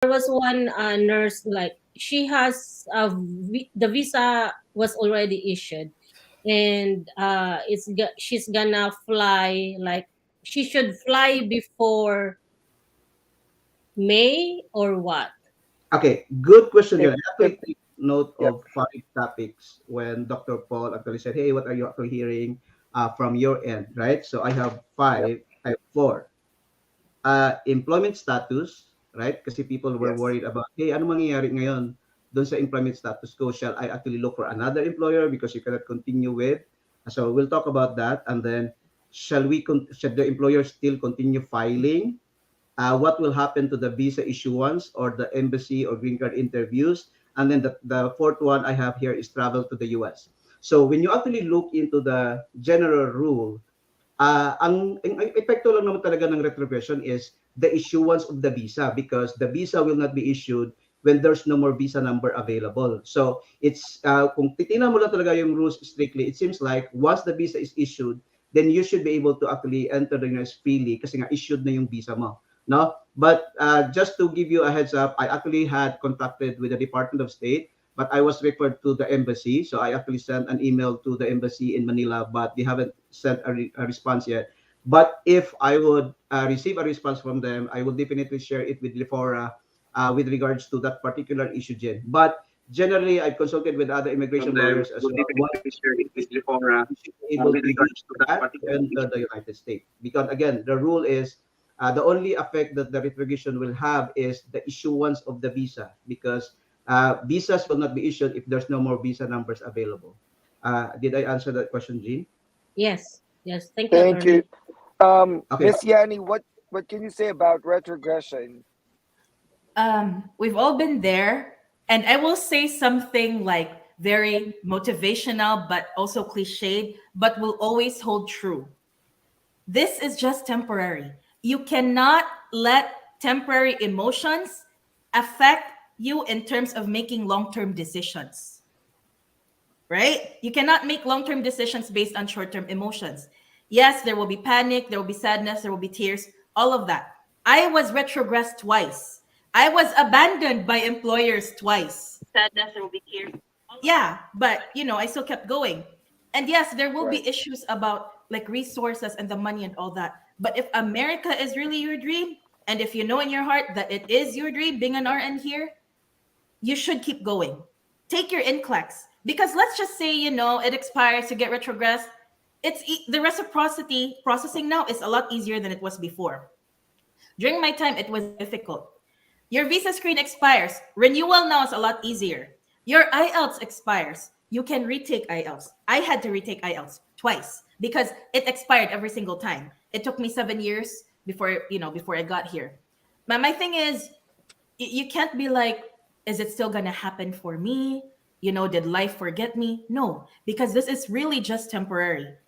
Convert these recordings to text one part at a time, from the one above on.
there was one nurse, like she has the visa was already issued, and she's gonna fly, like she should fly before May or what? Okay, good question. If I if actually take note yeah. of 5 topics when Dr. Paul actually said, "Hey, what are you actually hearing from your end?" Right. So I have Yep. five. I have four. Employment status, right? Kasi people were Yes. worried about, hey, ano mangyayari ngayon doon sa employment status ko? Shall I actually look for another employer because you cannot continue with? So we'll talk about that. And then, should the employer still continue filing? What will happen to the visa issuance or the embassy or green card interviews? And then the fourth one I have here is travel to the US. So when you actually look into the general rule, ang epekto lang naman talaga ng retrogression is the issuance of the visa, because the visa will not be issued when there's no more visa number available. So it's kung titingnan mo lang talaga yung rules strictly, it seems like once the visa is issued, then you should be able to actually enter the US freely kasi nga issued na yung visa mo. No? But just to give you a heads up, I actually had contacted with the Department of State, but I was referred to the embassy. So I actually sent an email to the embassy in Manila, but they haven't sent a response yet. But if I would receive a response from them, I will definitely share it with Lefora with regards to that particular issue, Jen. But generally, I've consulted with other From immigration them, lawyers as we'll well. One, definitely share it with Lefora you should be able with to regards use to that that to particular enter issue. the United States. Because again, the rule is the only effect that the retrogression will have is the issuance of the visa, because visas will not be issued if there's no more visa numbers available. Did I answer that question, Jean? Yes, yes. Thank you, Thank you. attorney. Okay. Miss Yani, what can you say about retrogression? We've all been there, and I will say something like very motivational, but also cliched, but will always hold true. This is just temporary. You cannot let temporary emotions affect you in terms of making long term decisions, right? You cannot make long term decisions based on short term emotions. Yes, there will be panic, there will be sadness, there will be tears, all of that. I was retrogressed twice. I was abandoned by employers twice. Sadness, there will be tears. Yeah, but I still kept going. And yes, there will Right. be issues about like resources and the money and all that. But if America is really your dream, and if you know in your heart that it is your dream being an RN here, you should keep going. Take your NCLEX. Because let's just say, it expires, you get retrogressed. The reciprocity processing now is a lot easier than it was before. During my time, it was difficult. Your visa screen expires. Renewal now is a lot easier. Your IELTS expires. You can retake IELTS. I had to retake IELTS twice because it expired every single time. It took me 7 years before I got here. But my thing is, you can't be like, is it still gonna happen for me? Did life forget me? No, because this is really just temporary.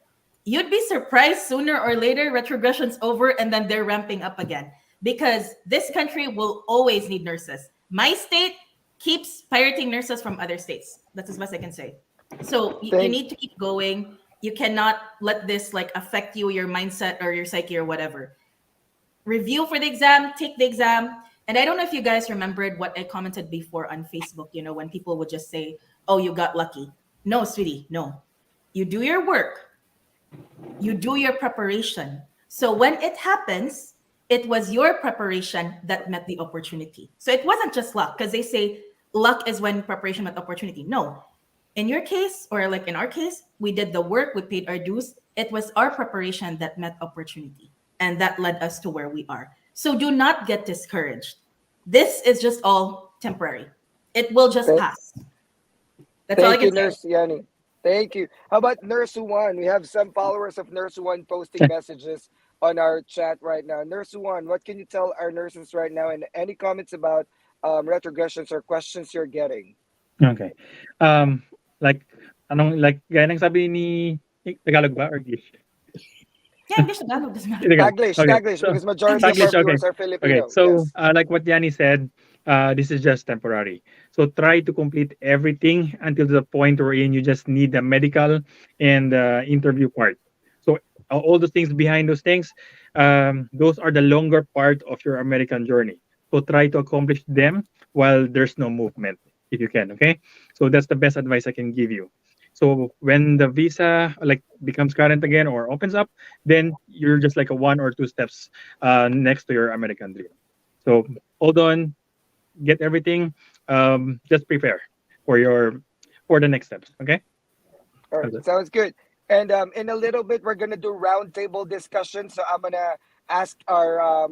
You'd be surprised sooner or later retrogression's over and then they're ramping up again because this country will always need nurses. My state keeps pirating nurses from other states. That's as best I can say. So you Thank need to keep going. You cannot let this like affect you, your mindset or your psyche or whatever. Review for the exam, take the exam. And I don't know if you guys remembered what I commented before on Facebook, when people would just say, oh, you got lucky. No, sweetie, no. You do your work, you do your preparation. So when it happens, it was your preparation that met the opportunity. So it wasn't just luck, because they say luck is when preparation met opportunity. No. In your case, or like in our case, we did the work, we paid our dues. It was our preparation that met opportunity. And that led us to where we are. So do not get discouraged. This is just all temporary. It will just thank pass. That's all I thank can you, say. Nurse Yani. Thank you. How about Nurse One? We have some followers of Nurse One posting messages on our chat right now. Nurse One, what can you tell our nurses right now? And any comments about retrogressions or questions you're getting? Okay. Um, like, like, gaya ng sabi ni, Tagalog ba or English? Yeah, English Tagalog doesn't matter. Tagalog. Taglish, Okay. Taglish, So, because majority of our English. Taglish, okay. viewers are Okay. Filipino. So, Yes. like what Yanni said, this is just temporary. So, try to complete everything until the point wherein you just need the medical and the interview part. So, all those things behind those things, those are the longer part of your American journey. So try to accomplish them while there's no movement, if you can. Okay. So that's the best advice I can give you. So when the visa like becomes current again or opens up, then you're just like a 1 or 2 steps next to your American dream. So hold on, get everything. Just prepare for your for the next steps. Okay. All right, That's it. sounds good. And in a little bit, we're gonna do roundtable discussion. So I'm gonna ask our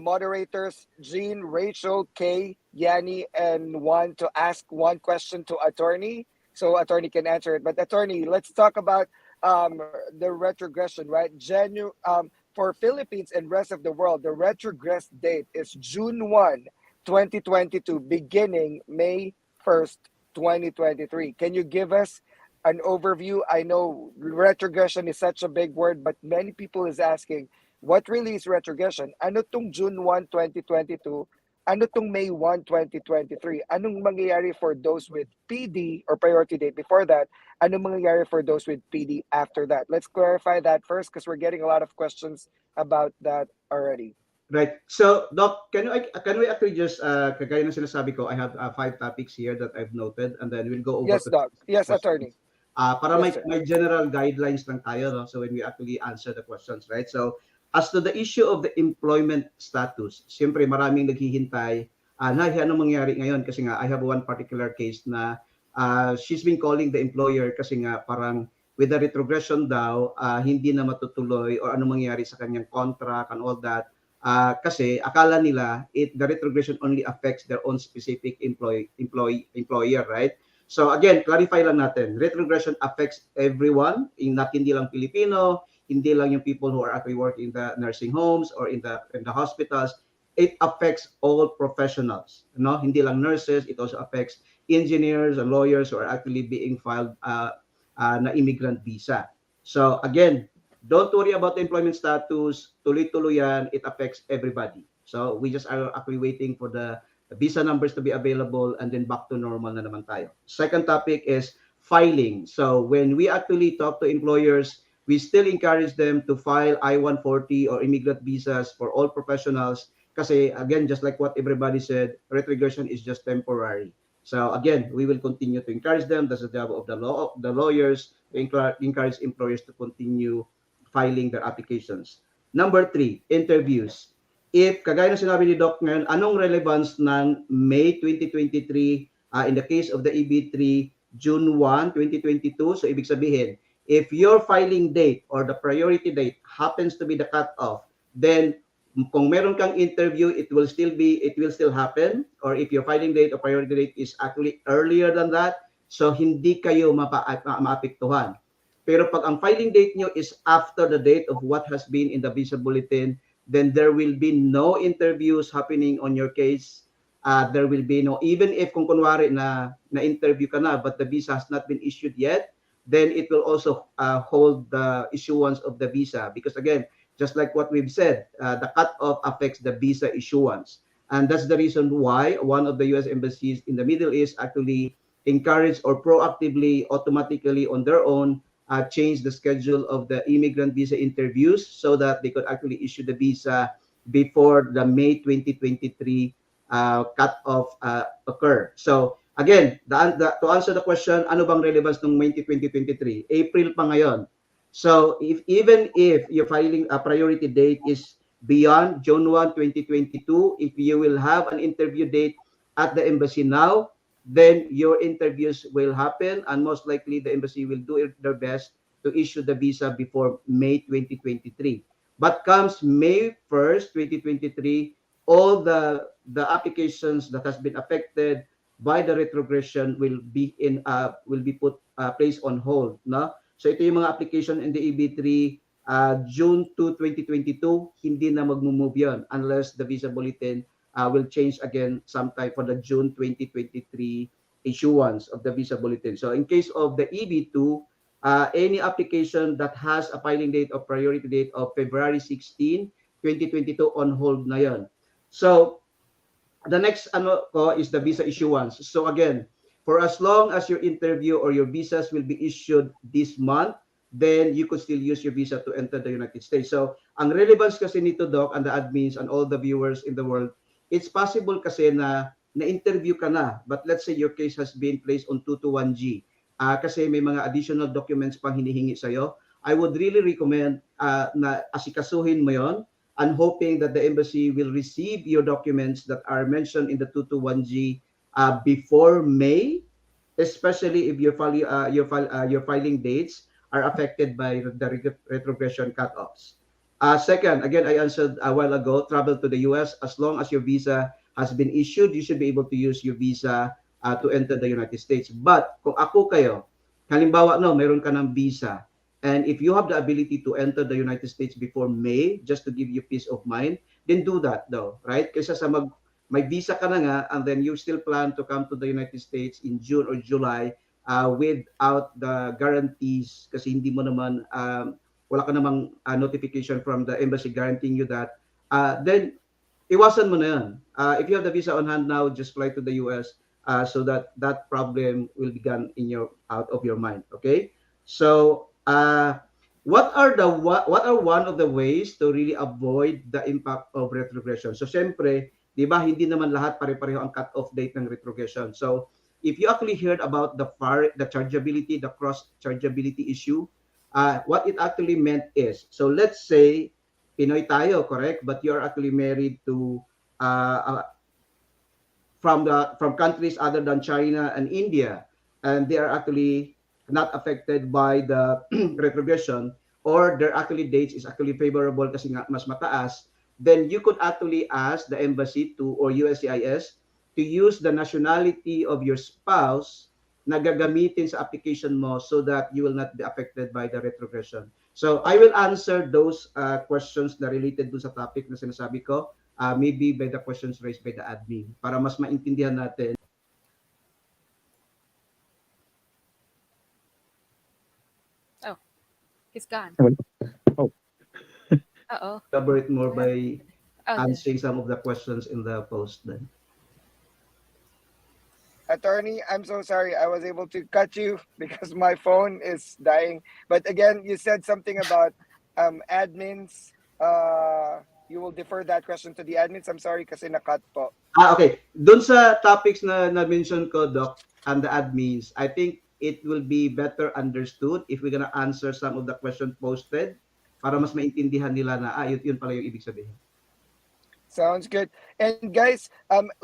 moderators, Jean, Rachel, Kay, Yanni, and Juan, to ask one question to attorney, so attorney can answer it. But attorney, let's talk about the retrogression, right? For Philippines and rest of the world, the retrogress date is June 1, 2022, beginning May 1st, 2023. Can you give us an overview? I know retrogression is such a big word, but many people is asking, what really is retrogression? Ano tong June 1, 2022? Ano tong May 1, 2023? Anong mangyayari for those with PD or priority date before that? Anong mangyayari for those with PD after that? Let's clarify that first because we're getting a lot of questions about that already. Right. So, Doc, can we actually just kagaya ng sinasabi ko, I have 5 topics here that I've noted, and then we'll go over Yes, to Doc. specific Yes, questions. attorney. Para Yes, may sir. general guidelines lang tayo, no? So when we actually answer the questions, right? So as to the issue of the employment status, siyempre maraming naghihintay na anong mangyari ngayon kasi nga I have one particular case na she's been calling the employer kasi nga parang with the retrogression daw, hindi na matutuloy or ano mangyari sa kanyang contract and all that. Kasi akala nila the retrogression only affects their own specific employer, right? So again, clarify lang natin, retrogression affects everyone, not hindi lang Filipino, hindi lang yung people who are actually working in the nursing homes or in the hospitals. It affects all professionals, no? Hindi lang nurses, it also affects engineers and lawyers who are actually being filed na immigrant visa. So again, don't worry about the employment status, tuloy-tuloy yan, it affects everybody. So we just are actually waiting for the visa numbers to be available and then back to normal na naman tayo. Second topic is filing. So when we actually talk to employers, we still encourage them to file I-140 or immigrant visas for all professionals kasi again, just like what everybody said, retrogression is just temporary. So again, we will continue to encourage them. That's the job of the lawyers, to encourage employers to continue filing their applications. Number 3, interviews. If kagaya ng sinabi ni Doc ngayon, anong relevance ng May 2023 in the case of the EB3 June 1, 2022? So ibig sabihin, if your filing date or the priority date happens to be the cutoff, then kung meron kang interview, it will still happen. Or if your filing date or priority date is actually earlier than that, so hindi kayo maapektuhan. Pero pag ang filing date nyo is after the date of what has been in the visa bulletin, then there will be no interviews happening on your case. There will be no, even if kung kunwari na interview ka na but the visa has not been issued yet, then it will also hold the issuance of the visa because again, just like what we've said, the cutoff affects the visa issuance. And that's the reason why one of the U.S. embassies in the Middle East actually encourage or proactively, automatically on their own, change the schedule of the immigrant visa interviews so that they could actually issue the visa before the May 2023 cutoff occur. So again, to answer the question, ano bang relevance ng May 2023? April pa ngayon. So even if your filing a priority date is beyond June 1, 2022, if you will have an interview date at the embassy now, then your interviews will happen and most likely the embassy will do their best to issue the visa before May 2023. But comes May 1st, 2023, all the applications that has been affected by the retrogression will be put placed on hold, no? So ito yung mga application in the EB3 June 2, 2022, hindi na magmo-move yun unless the visa bulletin will change again sometime for the June 2023 issuance of the visa bulletin. So in case of the EB2, any application that has a filing date or priority date of February 16, 2022 on hold na yon. So the next is the visa issuance. So again, for as long as your interview or your visas will be issued this month, then you could still use your visa to enter the United States. So ang relevance kasi nito, Doc, and the admins and all the viewers in the world, it's possible kasi na na-interview ka na, but let's say your case has been placed on 221G, kasi may mga additional documents pang hinihingi sa'yo, I would really recommend na asikasuhin mo yon, and hoping that the embassy will receive your documents that are mentioned in the 221G before May, especially if your filing dates are affected by the retrogression cutoffs. Second, again, I answered a while ago, travel to the US, as long as your visa has been issued, you should be able to use your visa to enter the United States. But kung ako kayo, halimbawa no, mayroon ka ng visa, and if you have the ability to enter the United States before May, just to give you peace of mind, then do that though, right? Kaysa sa may visa ka na nga, and then you still plan to come to the United States in June or July without the guarantees, kasi hindi mo naman, wala ka namang notification from the embassy guaranteeing you that, then iwasan mo na yan. If you have the visa on hand now, just fly to the US so that that problem will be gone out of your mind. Okay? So, what are one of the ways to really avoid the impact of retrogression? So, syempre, di ba, hindi naman lahat pare-pareho ang cut-off date ng retrogression. So, if you actually heard about the chargeability, the cross-chargeability issue, what it actually meant is, so let's say, Pinoy tayo, correct? But you are actually married to from countries other than China and India, and they are actually not affected by the retrogression, or their actually dates is actually favorable kasi nga mas mataas, then you could actually ask the embassy to, or USCIS, to use the nationality of your spouse na gagamitin sa application mo so that you will not be affected by the retrogression. So I will answer those questions na related dun sa topic na sinasabi ko, maybe by the questions raised by the admin, para mas maintindihan natin. Oh, he's gone. Oh. Uh-oh. Elaborate more by Oh, answering some of the questions in the post then. Attorney, I'm so sorry. I was able to cut you because my phone is dying. But again, you said something about admins. You will defer that question to the admins. I'm sorry kasi na-cut po. Okay. Doon sa topics na mention ko, Doc, and the admins, I think it will be better understood if we're gonna answer some of the questions posted para mas maintindihan nila na yun pala yung ibig sabihin. Sounds good. And guys,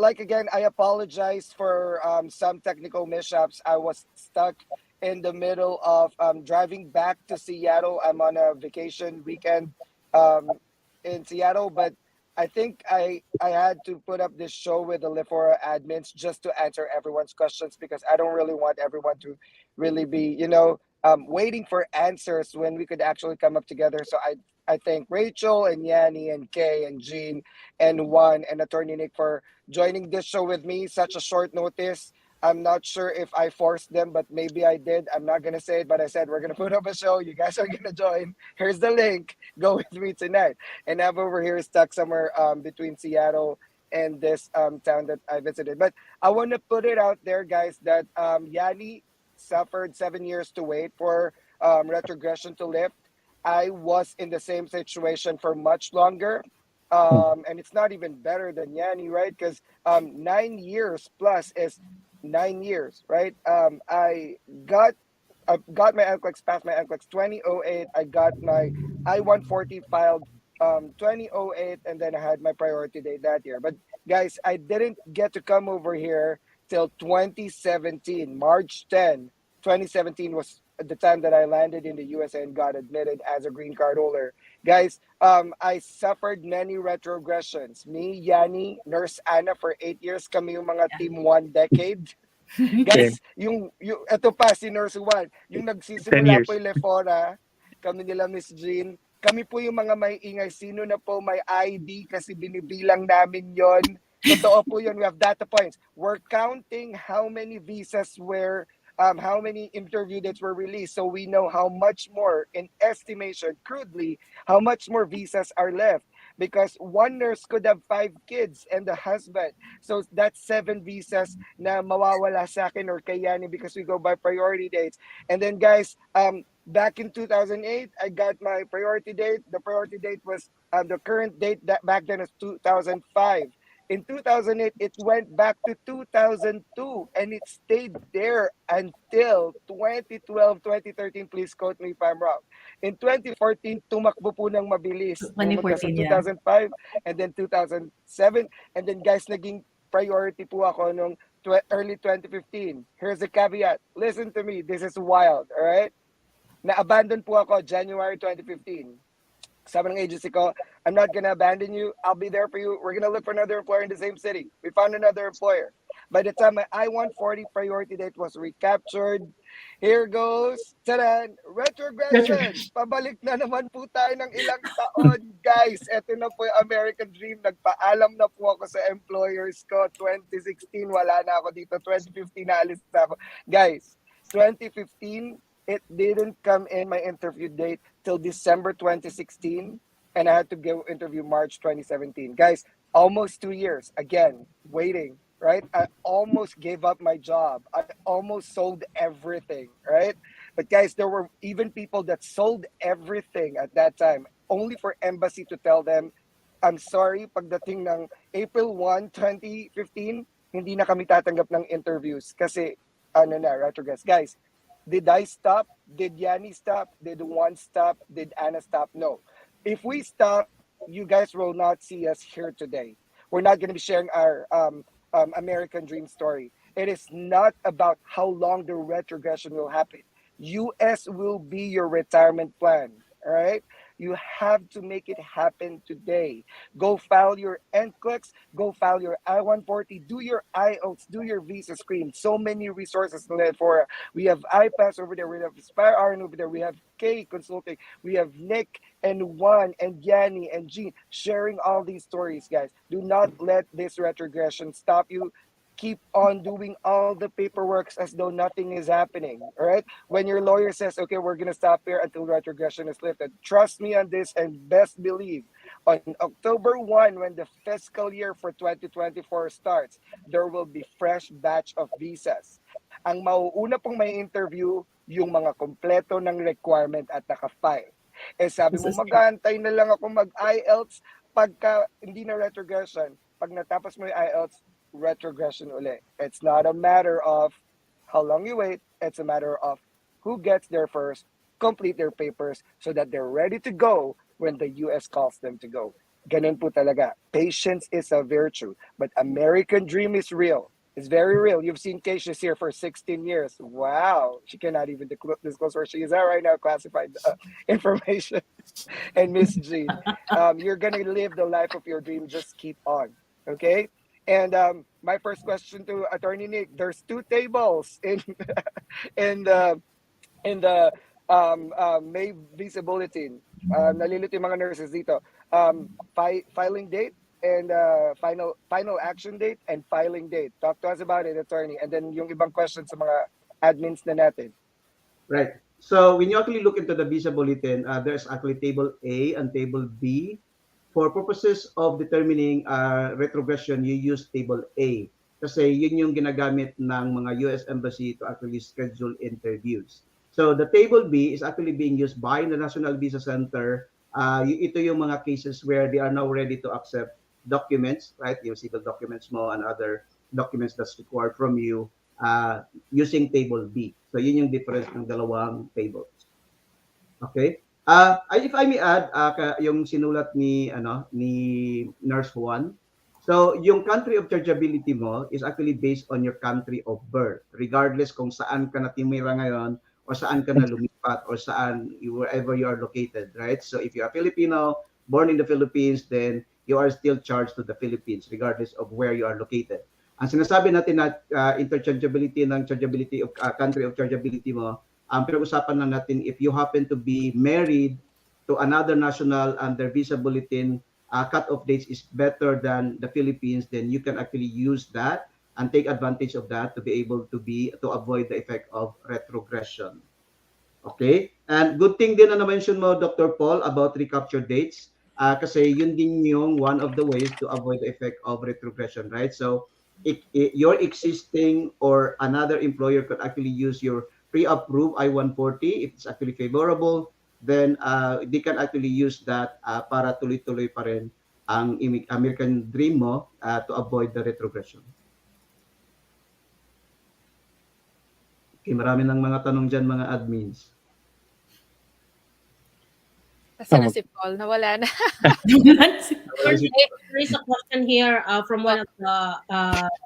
like again, I apologize for some technical mishaps. I was stuck in the middle of driving back to Seattle. I'm on a vacation weekend in Seattle, but I think I had to put up this show with the Lefora admins just to answer everyone's questions, because I don't really want everyone to really be, waiting for answers when we could actually come up together. So I thank Rachel and Yanni and Kay and Jean and Juan and Attorney Nick for joining this show with me. Such a short notice. I'm not sure if I forced them, but maybe I did. I'm not going to say it, but I said, we're going to put up a show. You guys are going to join. Here's the link. Go with me tonight. And I'm over here stuck somewhere between Seattle and this town that I visited. But I want to put it out there, guys, that Yanni suffered 7 years to wait for retrogression to lift. I was in the same situation for much longer. And it's not even better than Yanni, right? Because 9 years plus is 9 years, right? I got my NCLEX, passed my NCLEX 2008. I got my I-140 filed 2008, and then I had my priority date that year. But guys, I didn't get to come over here till 2017, March 10, 2017 was the time that I landed in the USA and got admitted as a green card holder. Guys, I suffered many retrogressions. Me, Yanni, Nurse Anna, for 8 years kami yung mga team 1 decade. Guys, ito pa si Nurse Juan, yung 10 nagsisimula years. po yung Lefora, kami nila Miss Jean, kami po yung mga may ingay, sino na po may ID kasi binibilang namin yon. Totoo po yun, we have data points. We're counting how many visas were how many interview dates were released, so we know how much more, in estimation, crudely, how much more visas are left. Because one nurse could have 5 kids and the husband. So that's 7 visas na mawawala sa akin or kay Yanni because we go by priority dates. And then guys, back in 2008, I got my priority date. The priority date was, the current date that back then is 2005. In 2008, it went back to 2002 and it stayed there until 2012, 2013. Please quote me if I'm wrong. In 2014, tumakbo po ng mabilis. Pumunta sa 2014, yeah. 2005 and then 2007. And then guys, naging priority po ako nung early 2015. Here's the caveat. Listen to me. This is wild. All right? Na-abandon po ako January 2015. Sabi ng agency ko, I'm not gonna abandon you. I'll be there for you. We're gonna look for another employer in the same city. We found another employer. By the time my I-140 priority date was recaptured, here goes, tadan, retrogression. Pabalik na naman po tayo ng ilang taon. Guys, eto na po yung American Dream. Nagpaalam na po ako sa employers ko. 2016, wala na ako dito. 2015, naalis na ako. Guys, 2015, it didn't come in my interview date till December 2016, and I had to go interview March 2017. Guys, almost 2 years. Again, waiting, right? I almost gave up my job. I almost sold everything, right? But guys, there were even people that sold everything at that time, only for embassy to tell them, I'm sorry, pagdating ng April 1, 2015, hindi na kami tatanggap ng interviews kasi ano na, retrogress. Guys, did I stop? Did Yanni stop? Did Juan stop? Did Anna stop? No. If we stop, you guys will not see us here today. We're not going to be sharing our American Dream story. It is not about how long the retrogression will happen. US will be your retirement plan. All right? You have to make it happen today. Go file your NCLEX, go file your I-140, do your IELTS, do your visa screen. So many resources in Lefora. We have iPass over there, we have Aspire RN over there, we have K Consulting, we have Nick and Juan and Yanni and Jean sharing all these stories, guys. Do not let this retrogression stop you. Keep on doing all the paperwork as though nothing is happening. All right. When your lawyer says, okay, we're going to stop here until retrogression is lifted, trust me on this and best believe on October 1, when the fiscal year for 2024 starts, there will be fresh batch of visas. Ang mauuna pong may interview, yung mga kompleto ng requirement at naka-file. Eh sabi mo, mag-aantay na lang ako mag-IELTS pagka hindi na retrogression. Pag natapos mo yung IELTS, retrogression uli. It's not a matter of how long you wait. It's a matter of who gets there first, complete their papers so that they're ready to go when the US calls them to go. Ganun po talaga. Patience is a virtue, but American Dream is real. It's very real. You've seen Keisha's here for 16 years. Wow. She cannot even disclose where she is at right now, classified information. And Miss Jean, you're going to live the life of your dream. Just keep on. Okay? And my first question to Attorney Nick: there's two tables in the May visa bulletin. Nalilito yung mga nurses dito. Filing date and final action date and filing date. Talk to us about it, Attorney. And then yung ibang questions sa mga admins na natin. Right. So when you actually look into the visa bulletin, there's actually table A and table B. For purposes of determining retrogression, you use table A kasi yun yung ginagamit ng mga US Embassy to actually schedule interviews. So the table B is actually being used by the National Visa Center. Ito yung mga cases where they are now ready to accept documents, right? Yung civil documents mo and other documents that's required from you using table B. So yun yung difference ng dalawang tables. Okay? If I may add, yung sinulat ni Nurse Juan. So, yung country of chargeability mo is actually based on your country of birth, regardless kung saan ka natimira ngayon or saan ka na lumipat or wherever you are located, right? So, if you are Filipino, born in the Philippines, then you are still charged to the Philippines, regardless of where you are located. Ang sinasabi natin na interchangeability ng chargeability of country of chargeability mo, pinag-usapan na natin if you happen to be married to another national and their visa bulletin cut-off dates is better than the Philippines, then you can actually use that and take advantage of that to be able to avoid the effect of retrogression. Okay? And good thing din na na-mention mo, Dr. Paul, about recapture dates kasi yun din yung one of the ways to avoid the effect of retrogression, right? So, your existing or another employer could actually use your pre-approved I-140 if it's actually favorable, then they can actually use that para tuloy-tuloy pa rin ang American dream mo to avoid the retrogression. Okay, marami ng mga tanong dyan, mga admins. Nasaan na si Paul? Nawala na. There is a question here from one of the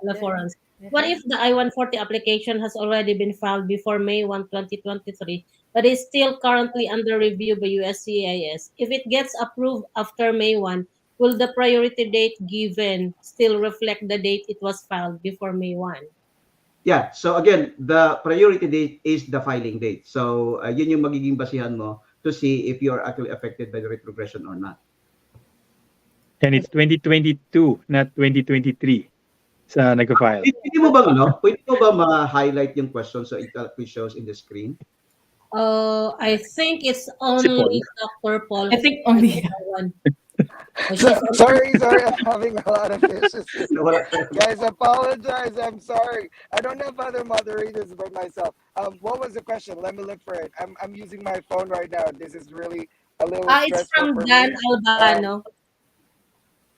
Leforans. What if the I-140 application has already been filed before May 1, 2023, but is still currently under review by USCIS? If it gets approved after May 1, will the priority date given still reflect the date it was filed before May 1? Yeah, so again, the priority date is the filing date. So yun yung magiging basihan mo to see if you are actually affected by the retrogression or not. And it's 2022, not 2023 sa nag-file. Pwede mo ba ma-highlight yung question so it shows in the screen? I think it's only Dr. Paul. I think only. One. Sorry, I'm having a lot of issues. Guys, apologize. I'm sorry. I don't have other moderators but myself. What was the question? Let me look for it. I'm using my phone right now. This is really a little stressful. It's from Dan Albano.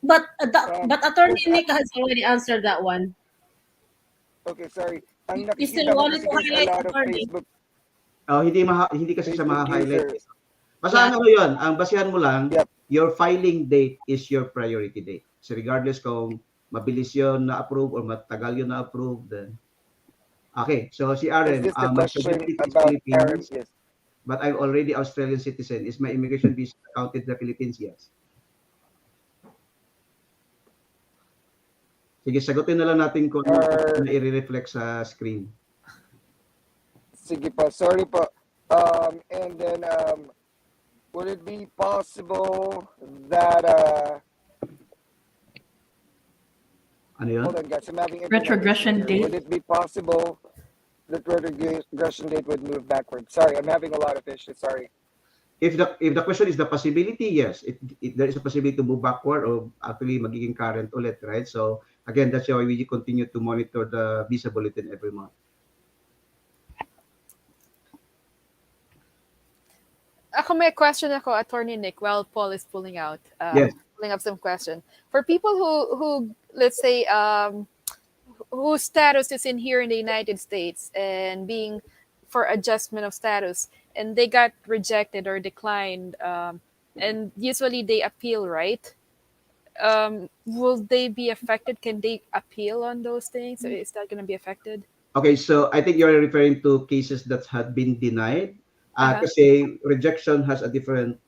But Attorney Nick has already answered that one. Okay, sorry. You still wanted to highlight Attorney? Hindi kasi siya ma-highlight. Basahan mo yun. Ang basihan mo lang, your filing date is your priority date. So regardless kung mabilis yun na-approve or matagal yun na-approve, then... Okay, so si Aaron, my subject is Philippines, yes. But I'm already Australian citizen. Is my immigration visa counted the Philippines? Yes. Sige, sagutin na lang natin kung ano na i-reflect sa screen. Sige po, sorry po. And then, would it be possible that ano yun? hold on guys, I'm having Retrogression date? Would it be possible that retrogression date would move backward? Sorry, I'm having a lot of issues. Sorry. If the question is the possibility, yes, there is a possibility to move backward or actually magiging current ulit, right? So again, that's why we continue to monitor the visa bulletin every month. Ako may question ako, Attorney Nick, while Paul is pulling out. Yes. Pulling up some question. For people who let's say, whose status is in here in the United States and being for adjustment of status, and they got rejected or declined, and usually they appeal, right? Will they be affected? Can they appeal on those things? Or is that going to be affected? Okay, so I think you're referring to cases that had been denied. Kasi rejection has a different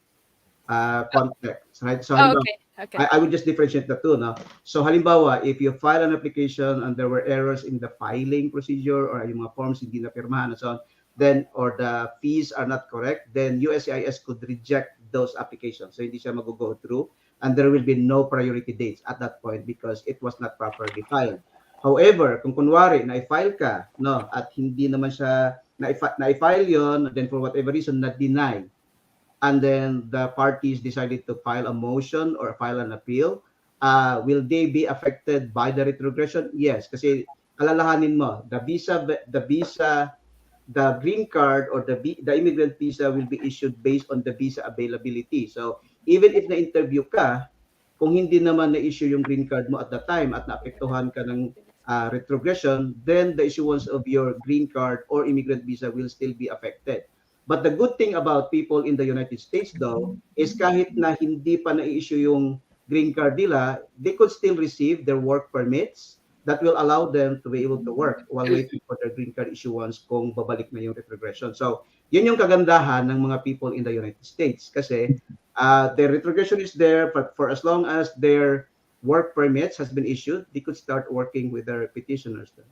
context, right? So okay. I would just differentiate the two. No? So halimbawa, if you file an application and there were errors in the filing procedure or yung mga forms hindi na pirmahan and so on, then or the fees are not correct, then USCIS could reject those applications. So hindi siya mag-go through and there will be no priority dates at that point because it was not properly filed. However, kung kunwari na-file ka, no, at hindi naman siya na-file yon, then for whatever reason na-deny, and then the parties decided to file a motion or file an appeal, will they be affected by the retrogression? Yes, kasi alalahanin mo, the green card or the immigrant visa will be issued based on the visa availability. So even if na-interview ka, kung hindi naman na-issue yung green card mo at that time at naapektuhan ka ng retrogression, then the issuance of your green card or immigrant visa will still be affected. But the good thing about people in the United States though is kahit na hindi pa na-issue yung green card nila, they could still receive their work permits that will allow them to be able to work while waiting for their green card issuance kung babalik na yung retrogression. So, yun yung kagandahan ng mga people in the United States kasi their retrogression is there, but for as long as their work permits has been issued, they could start working with their petitioners then.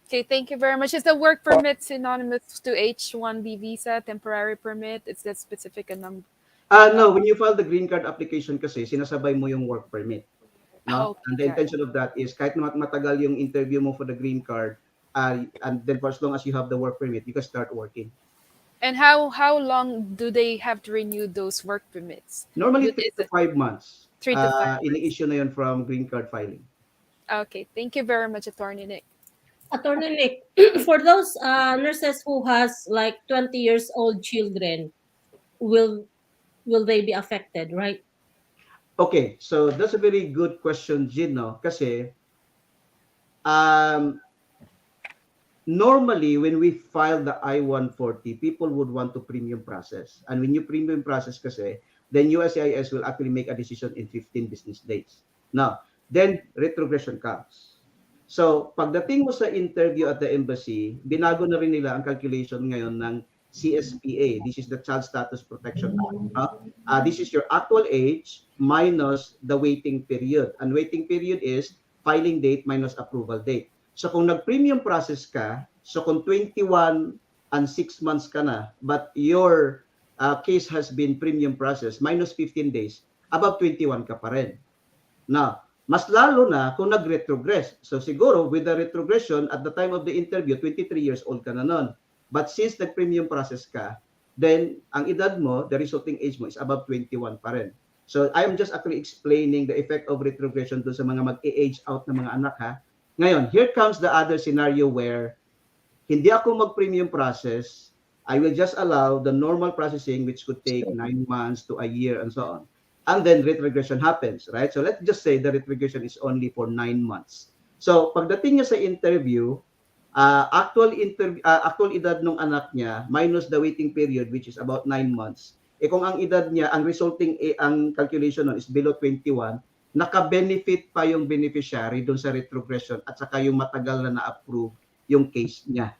Okay, thank you very much. Is the work permit synonymous to H-1B visa, temporary permit? Is that specific a number? No, when you file the green card application kasi, sinasabay mo yung work permit. No? Okay. And the intention of that is kahit matagal yung interview mo for the green card, and then for as long as you have the work permit, you can start working. And how long do they have to renew those work permits? Normally 3 to 5 months. 3 to 5 months. Ini-issue na yun from green card filing. Okay, thank you very much, Attorney Nick. Attorney Nick, for those nurses who has like 20 years old children, will they be affected, right? Okay, so that's a very good question, Gino, kasi um, normally when we file the I-140, people would want to premium process. And when you premium process kasi, then USCIS will actually make a decision in 15 business days. Now, then retrogression comes. So, pagdating mo sa interview at the embassy, binago na rin nila ang calculation ngayon ng CSPA. This is the Child Status Protection Act. This is your actual age minus the waiting period. And waiting period is filing date minus approval date. So kung nag-premium process ka, so kung 21 and 6 months ka na, but your case has been premium process, minus 15 days, above 21 ka pa rin. Now, mas lalo na kung nag-retrogress. So siguro with the retrogression, at the time of the interview, 23 years old ka na nun. But since nag-premium process ka, then ang edad mo, the resulting age mo is above 21 pa rin. So I am just actually explaining the effect of retrogression doon sa mga mag-age out na mga anak ha. Ngayon, here comes the other scenario where hindi ako mag-premium process. I will just allow the normal processing which could take 9 months to a year and so on. And then retrogression happens, right? So let's just say the retrogression is only for 9 months. So pagdating niya sa interview, actual edad ng anak niya minus the waiting period which is about 9 months. Kung ang edad niya, ang resulting ang calculation nun is below 21, naka-benefit pa yung beneficiary doon sa retrogression at saka yung matagal na na-approve yung case niya.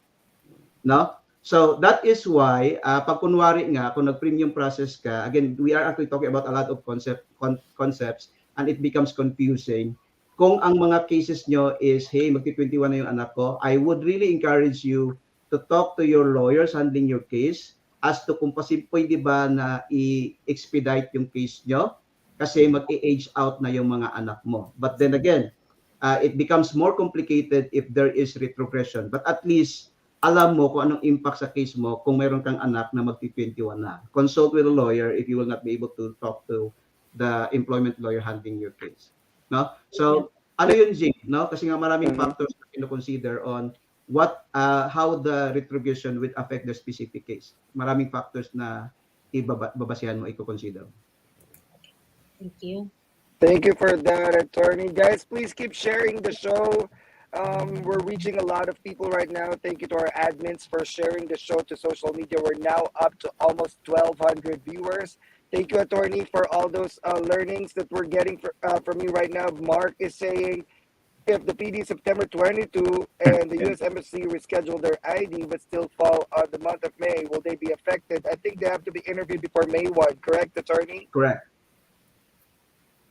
No? So that is why pag kunwari nga kung nag-premium process ka, again, we are actually talking about a lot of concepts and it becomes confusing. Kung ang mga cases nyo is, hey, magti-21 na yung anak ko, I would really encourage you to talk to your lawyers handling your case as to kung pwede ba na i-expedite yung case nyo kasi mag-age out na yung mga anak mo. But then again, it becomes more complicated if there is retrogression. But at least, alam mo kung anong impact sa case mo kung mayroon kang anak na magti-21 na. Consult with a lawyer if you will not be able to talk to the employment lawyer handling your case. No? So, ano yun, Jing? No? Kasi nga maraming factors na kino-consider on how the retrogression would affect the specific case. Maraming factors na babasihan mo, i-consider. Thank you. Thank you for that, attorney. Guys, please keep sharing the show. We're reaching a lot of people right now. Thank you to our admins for sharing the show to social media. We're now up to almost 1,200 viewers. Thank you, attorney, for all those learnings that we're getting from you right now. Mark is saying, if the PD September 22 and the U.S. Embassy reschedule their ID but still fall on the month of May, will they be affected? I think they have to be interviewed before May 1, correct, attorney? Correct.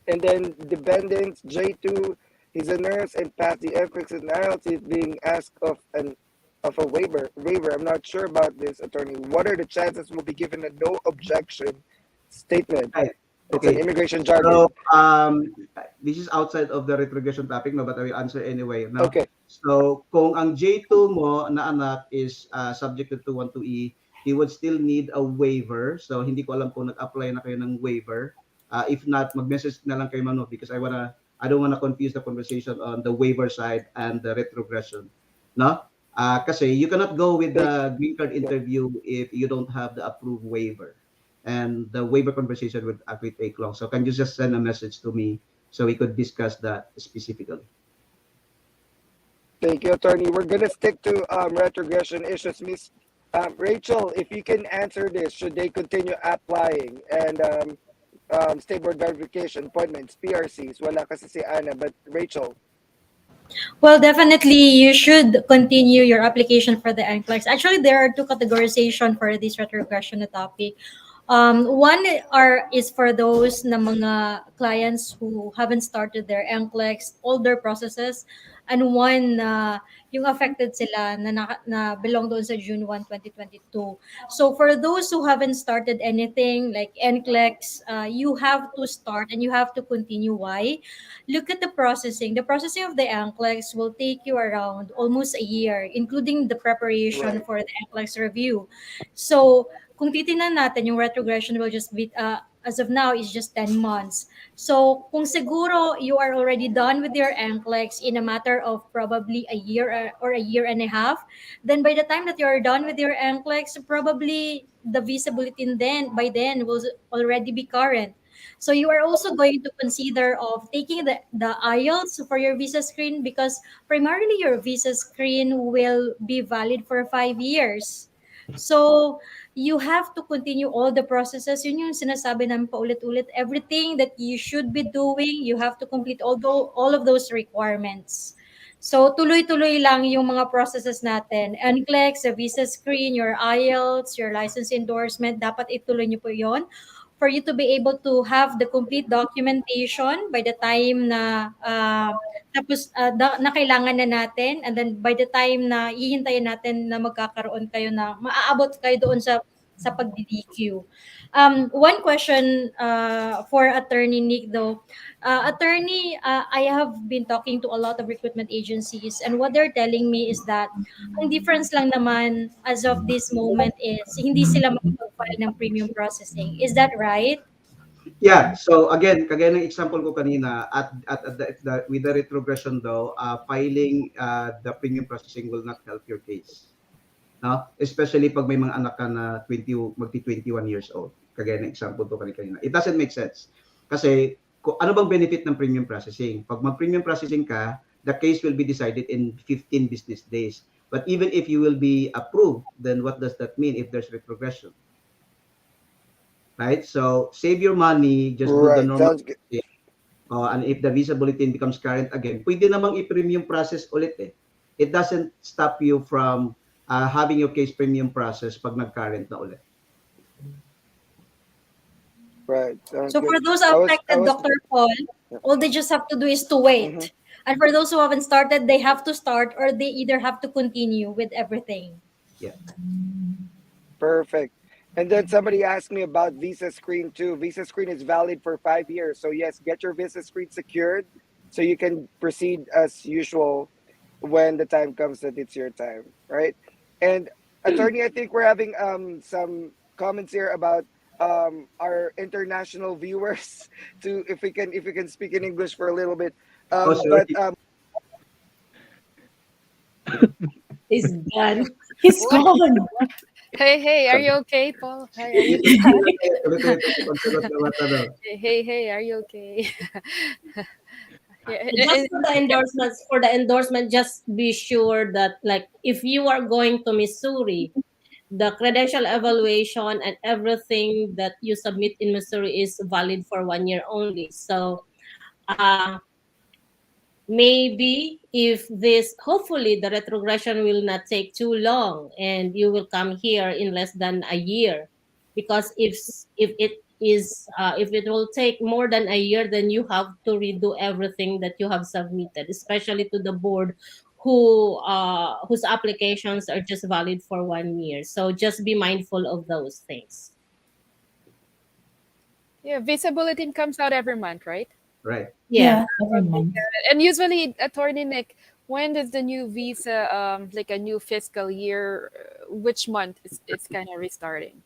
And then dependents, J2, he's a nurse and passed the NCLEX and IELTS. He's being asked of a waiver. I'm not sure about this, attorney. What are the chances we'll be given a no objection statement? Okay. It's an immigration jargon. So, this is outside of the retrogression topic, no, but I will answer anyway. No? Okay. So, kung ang J2 mo na anak is subject to 212E, he would still need a waiver. So, hindi ko alam kung nag-apply na kayo ng waiver. If not, mag-message na lang kay Mano because I don't wanna confuse the conversation on the waiver side and the retrogression. No? Kasi you cannot go with the green card interview if you don't have the approved waiver. And the waiver conversation would actually take long. So can you just send a message to me so we could discuss that specifically? Thank you, attorney. We're gonna stick to retrogression issues. Miss Rachel, if you can answer this, should they continue applying? And state board verification, appointments, PRCs, wala kasi si Anna, but Rachel. Well, definitely you should continue your application for the NCLEX. Actually, there are two categorization for this retrogression na topic. One is for those na mga clients who haven't started their NCLEX, older processes, and one na yung affected sila na belong doon sa June 1, 2022. So for those who haven't started anything like NCLEX, you have to start and you have to continue. Why? Look at the processing. The processing of the NCLEX will take you around almost a year, including the preparation for the NCLEX review. So kung titingnan natin, yung retrogression will just be, as of now, is just 10 months. So, kung siguro you are already done with your NCLEX in a matter of probably a year or a year and a half, then by the time that you are done with your NCLEX, probably the visa bulletin by then will already be current. So you are also going to consider of taking the IELTS for your visa screen, because primarily your visa screen will be valid for 5 years. So you have to continue all the processes. Yun yung sinasabi namin paulit-ulit. Everything that you should be doing, you have to complete all of those requirements. So tuloy-tuloy lang yung mga processes natin. NCLEX, the visa screen, your IELTS, your license endorsement, dapat ituloy niyo po yon for you to be able to have the complete documentation by the time na na kailangan na natin, and then by the time na hihintayin natin na magkakaroon kayo na maaabot kayo doon sa pag-DQ. One question for Attorney Nick though. Attorney, I have been talking to a lot of recruitment agencies, and what they're telling me is that ang difference lang naman as of this moment is hindi sila makapag-file ng premium processing. Is that right? Yeah. So again, kagaya ng example ko kanina, with the retrogression though, filing the premium processing will not help your case. No? Especially pag may mga anak ka na 21 years old. Kagaya ng example ko kanina. It doesn't make sense. Kasi ano bang benefit ng premium processing? Pag mag-premium processing ka, the case will be decided in 15 business days. But even if you will be approved, then what does that mean if there's retrogression? Right? So save your money, just do the Right. normal. Sounds good. And if the visa bulletin becomes current again, pwede namang i-premium process ulit eh. It doesn't stop you from having your case premium process pag nag-current na ulit. Right. Sounds So for good. those I was affected, Dr. Paul, all they just have to do is to wait. And for those who haven't started, they have to start, or they either have to continue with everything. Yeah. perfect. And then somebody asked me about Visa Screen too. Visa Screen is valid for 5 years. So yes, get your Visa Screen secured so you can proceed as usual when the time comes that it's your time, right? And attorney, I think we're having some comments here about our international viewers to if we can speak in English for a little bit. Oh, But sorry. He's gone. He's gone. Hey, are you okay, Paul? Hi, are you hey, are you okay? Yeah, Just for the endorsements, for the endorsement, just be sure that like if you are going to Missouri, the credential evaluation and everything that you submit in Missouri is valid for 1 year only. So maybe if this, hopefully the retrogression will not take too long and you will come here in less than a year, because if it will take more than a year, then you have to redo everything that you have submitted, especially to the board whose applications are just valid for 1 year. So just be mindful of those things. yeah, Visa Bulletin comes out every month, right? Right. Yeah. Every month. And usually, Attorney Nick, when does the new visa, like a new fiscal year, which month it's kind of restarting?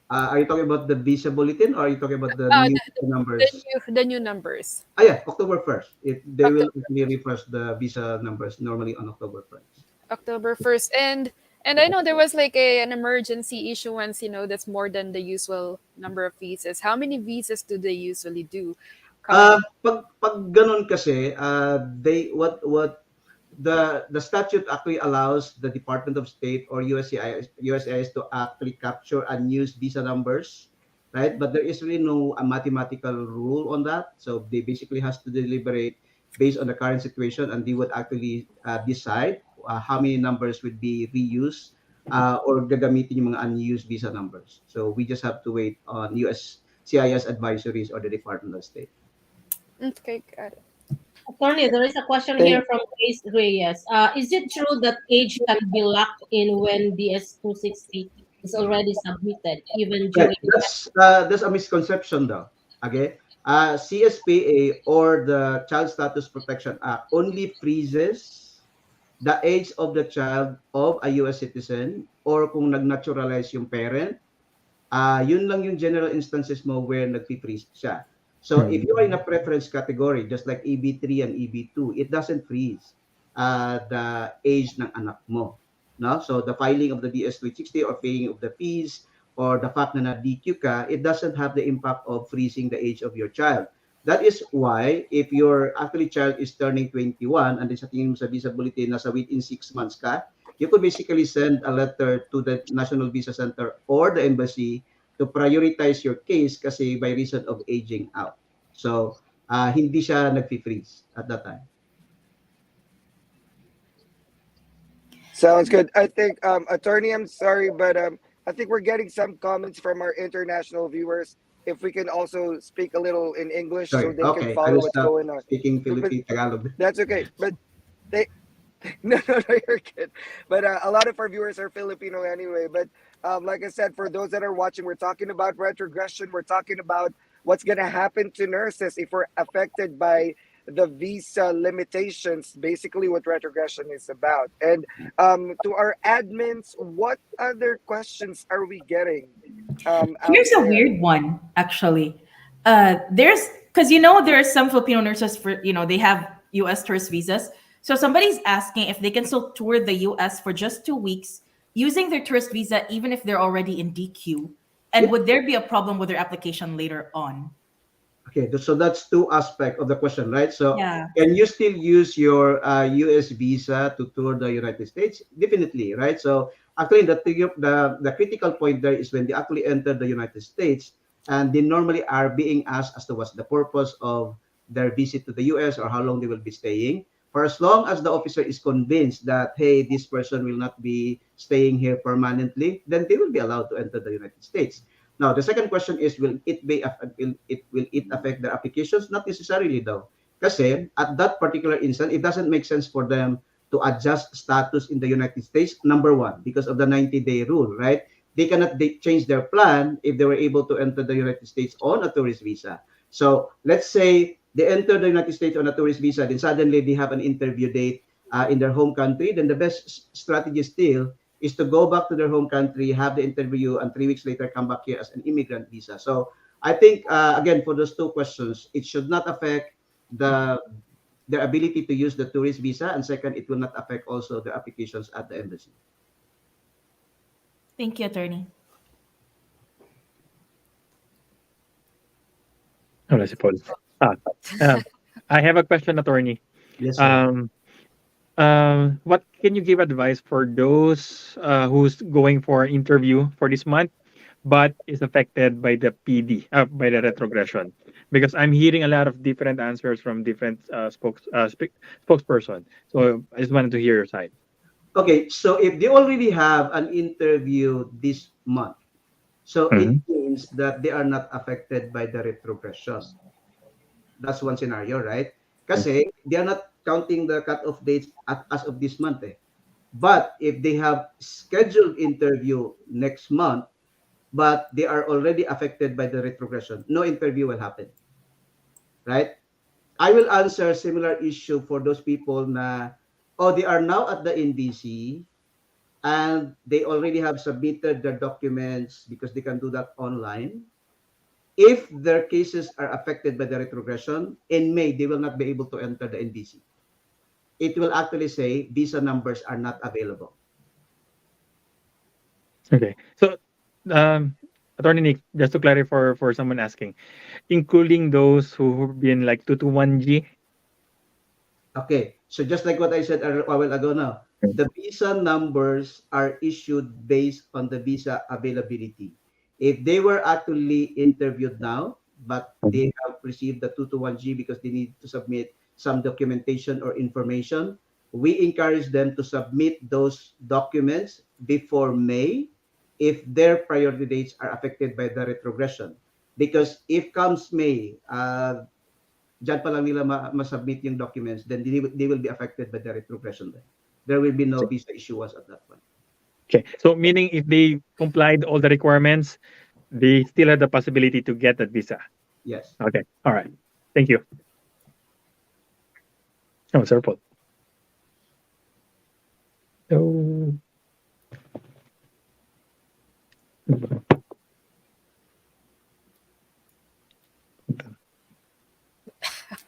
Are you talking about the visa bulletin or are you talking about the Uh, new the numbers? the new numbers. Yeah, October 1st. They will actually refresh the visa numbers normally on October 1st. October 1st. And I know there was like an emergency issuance, that's more than the usual number of visas. How many visas do they usually do? Pag ganun kasi, the statute actually allows the Department of State or USCIS to actually capture unused visa numbers, right? But there is really no mathematical rule on that. So they basically has to deliberate based on the current situation, and they would actually decide how many numbers would be reused or gagamitin yung mga unused visa numbers. So we just have to wait on USCIS advisories or the Department of State. Okay, got it. Attorney, there is a question here from Grace Reyes. Is it true that age can be locked in when DS-260 is already submitted, even during? That's a misconception though. Okay, CSPA or the Child Status Protection Act only freezes the age of the child of a US citizen or kung nag-naturalize yung parent. Yun lang yung general instances mo where nag-freeze siya. So if you are in a preference category, just like EB3 and EB2, it doesn't freeze the age ng anak mo. No? So the filing of the DS-360 or paying of the fees or the fact na na-DQ ka, it doesn't have the impact of freezing the age of your child. That is why if your actually child is turning 21 and then sa tingin mo sa visa bulletin nasa within 6 months ka, you could basically send a letter to the National Visa Center or the embassy to prioritize your case kasi by reason of aging out. So, hindi siya nag-freeze at that time. Sounds good. I think, attorney, I'm sorry, but I think we're getting some comments from our international viewers. If we can also speak a little in English so Sorry. they can Okay, I follow will what's stop going on. speaking But Philippine Tagalog. that's okay. But they, no, no, no, you're good. But a lot of our viewers are Filipino anyway. But like I said, for those that are watching, we're talking about retrogression. We're talking about what's going to happen to nurses if we're affected by the visa limitations, basically what retrogression is about. And to our admins, what other questions are we getting out Here's a there? weird one, actually. There's because there are some Filipino nurses for they have U.S. tourist visas. So somebody's asking if they can still tour the U.S. for just 2 weeks using their tourist visa, even if they're already in DQ. And Yeah. would there be a problem with their application later on? Okay, so that's two aspects of the question, right? So Yeah. can you still use your US visa to tour the United States? Definitely, right? So actually, the critical point there is when they actually enter the United States, and they normally are being asked as to what's the purpose of their visit to the US or how long they will be staying. For as long as the officer is convinced that hey, this person will not be staying here permanently, then they will be allowed to enter the United States. Now, the second question is, will it affect their applications? Not necessarily though. Kasi at that particular instant, it doesn't make sense for them to adjust status in the United States, number one, because of the 90-day rule, right? They cannot change their plan if they were able to enter the United States on a tourist visa. So let's say they enter the United States on a tourist visa, then suddenly they have an interview date in their home country, then the best strategy still is to go back to their home country, have the interview, and 3 weeks later come back here as an immigrant visa. So I think, again, for those two questions, it should not affect their ability to use the tourist visa, and second, it will not affect also the applications at the embassy. Thank you, attorney. Wala si Paul. I have a question, attorney. Yes, sir. What can you give advice for those who's going for interview for this month, but is affected by the PD, by the retrogression? Because I'm hearing a lot of different answers from different spokesperson. So I just wanted to hear your side. Okay, so if they already have an interview this month, so it means that they are not affected by the retrogression. That's one scenario, right? Kasi they are not counting the cut-off dates as of this month. But if they have scheduled interview next month, but they are already affected by the retrogression, no interview will happen. Right? I will answer similar issue for those people na, they are now at the NBC and they already have submitted their documents because they can do that online. If their cases are affected by the retrogression, in May, they will not be able to enter the NBC. It will actually say visa numbers are not available. Okay. So, Attorney Nick, just to clarify for someone asking, including those who've been like 221G? Okay. So just like what I said a while ago now, the visa numbers are issued based on the visa availability. If they were actually interviewed now, but they have received the 221G because they need to submit some documentation or information, we encourage them to submit those documents before May if their priority dates are affected by the retrogression. Because if comes May, dyan pa lang nila ma-submit yung documents, then they will be affected by the retrogression. There will be no visa issuance at that point. Okay. So meaning if they complied all the requirements, they still have the possibility to get that visa. Yes. Okay. All right. Thank you. Oh, Sir Paul. So,